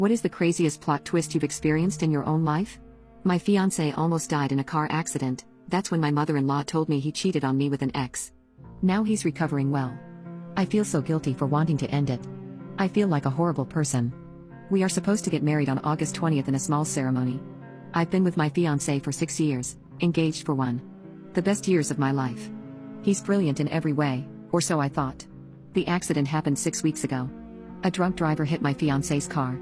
What is the craziest plot twist you've experienced in your own life? My fiancé almost died in a car accident. That's when my mother-in-law told me he cheated on me with an ex. Now he's recovering well. I feel so guilty for wanting to end it. I feel like a horrible person. We are supposed to get married on August 20th in a small ceremony. I've been with my fiancé for 6 years, engaged for 1. The best years of my life. He's brilliant in every way, or so I thought. The accident happened 6 weeks ago. A drunk driver hit my fiancé's car.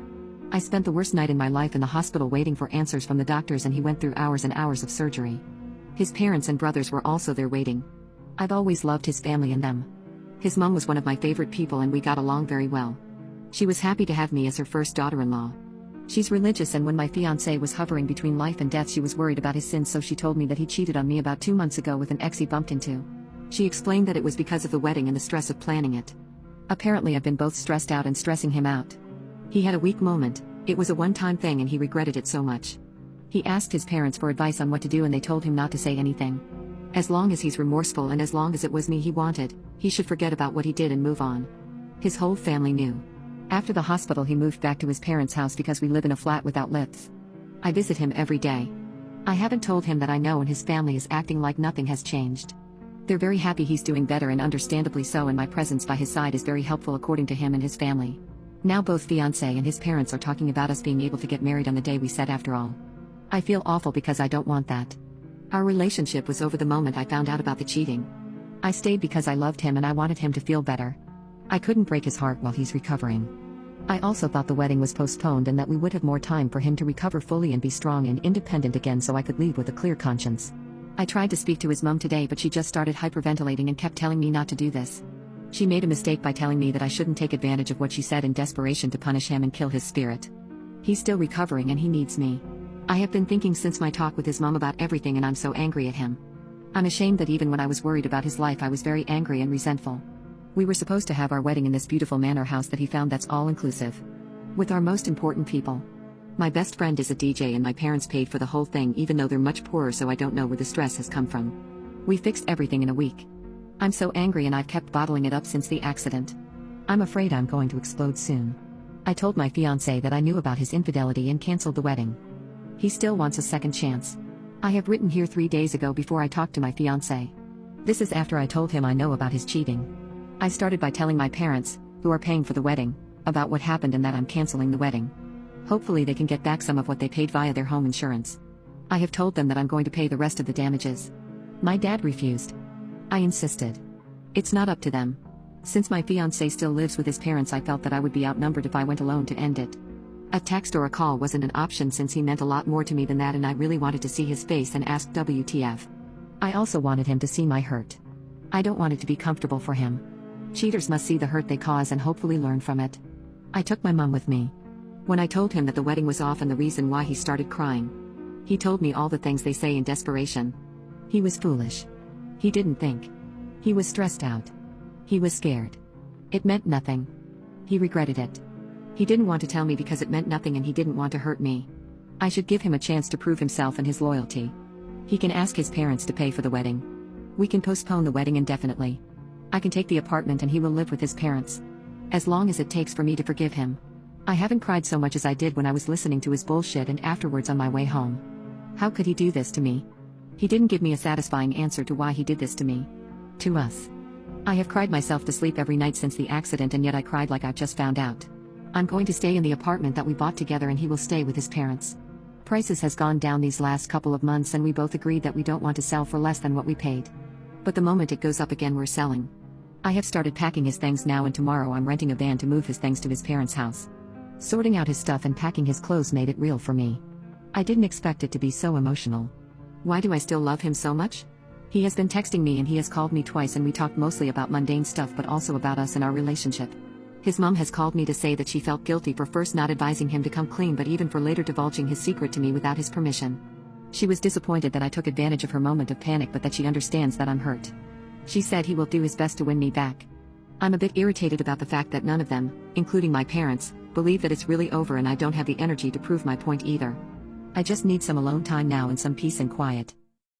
I spent the worst night in my life in the hospital waiting for answers from the doctors, and he went through hours and hours of surgery. His parents and brothers were also there waiting. I've always loved his family and them. His mom was one of my favorite people and we got along very well. She was happy to have me as her first daughter-in-law. She's religious, and when my fiancé was hovering between life and death she was worried about his sins, so she told me that he cheated on me about 2 months ago with an ex he bumped into. She explained that it was because of the wedding and the stress of planning it. Apparently I've been both stressed out and stressing him out. He had a weak moment. It was a one-time thing and he regretted it so much. He asked his parents for advice on what to do and they told him not to say anything. As long as he's remorseful and as long as it was me he wanted, he should forget about what he did and move on. His whole family knew. After the hospital he moved back to his parents' house because we live in a flat without lifts. I visit him every day. I haven't told him that I know, and his family is acting like nothing has changed. They're very happy he's doing better, and understandably so, and my presence by his side is very helpful according to him and his family. Now both fiancé and his parents are talking about us being able to get married on the day we said after all. I feel awful because I don't want that. Our relationship was over the moment I found out about the cheating. I stayed because I loved him and I wanted him to feel better. I couldn't break his heart while he's recovering. I also thought the wedding was postponed and that we would have more time for him to recover fully and be strong and independent again, so I could leave with a clear conscience. I tried to speak to his mom today, but she just started hyperventilating and kept telling me not to do this. She made a mistake by telling me that I shouldn't take advantage of what she said in desperation to punish him and kill his spirit. He's still recovering and he needs me. I have been thinking since my talk with his mom about everything, and I'm so angry at him. I'm ashamed that even when I was worried about his life I was very angry and resentful. We were supposed to have our wedding in this beautiful manor house that he found that's all-inclusive. With our most important people. My best friend is a DJ and my parents paid for the whole thing even though they're much poorer, so I don't know where the stress has come from. We fixed everything in a week. I'm so angry and I've kept bottling it up since the accident. I'm afraid I'm going to explode soon. I told my fiancé that I knew about his infidelity and canceled the wedding. He still wants a second chance. I have written here 3 days ago before I talked to my fiancé. This is after I told him I know about his cheating. I started by telling my parents, who are paying for the wedding, about what happened and that I'm canceling the wedding. Hopefully they can get back some of what they paid via their home insurance. I have told them that I'm going to pay the rest of the damages. My dad refused. I insisted. It's not up to them. Since my fiancé still lives with his parents, I felt that I would be outnumbered if I went alone to end it. A text or a call wasn't an option since he meant a lot more to me than that, and I really wanted to see his face and ask WTF. I also wanted him to see my hurt. I don't want it to be comfortable for him. Cheaters must see the hurt they cause and hopefully learn from it. I took my mom with me. When I told him that the wedding was off and the reason why, he started crying. He told me all the things they say in desperation. He was foolish. He didn't think. He was stressed out. He was scared. It meant nothing. He regretted it. He didn't want to tell me because it meant nothing and he didn't want to hurt me. I should give him a chance to prove himself and his loyalty. He can ask his parents to pay for the wedding. We can postpone the wedding indefinitely. I can take the apartment and he will live with his parents. As long as it takes for me to forgive him. I haven't cried so much as I did when I was listening to his bullshit and afterwards on my way home. How could he do this to me? He didn't give me a satisfying answer to why he did this to me. To us. I have cried myself to sleep every night since the accident, and yet I cried like I've just found out. I'm going to stay in the apartment that we bought together and he will stay with his parents. Prices has gone down these last couple of months and we both agreed that we don't want to sell for less than what we paid. But the moment it goes up again we're selling. I have started packing his things now, and tomorrow I'm renting a van to move his things to his parents' house. Sorting out his stuff and packing his clothes made it real for me. I didn't expect it to be so emotional. Why do I still love him so much? He has been texting me and he has called me twice, and we talked mostly about mundane stuff but also about us and our relationship. His mom has called me to say that she felt guilty for first not advising him to come clean, but even for later divulging his secret to me without his permission. She was disappointed that I took advantage of her moment of panic, but that she understands that I'm hurt. She said he will do his best to win me back. I'm a bit irritated about the fact that none of them, including my parents, believe that it's really over, and I don't have the energy to prove my point either. I just need some alone time now and some peace and quiet.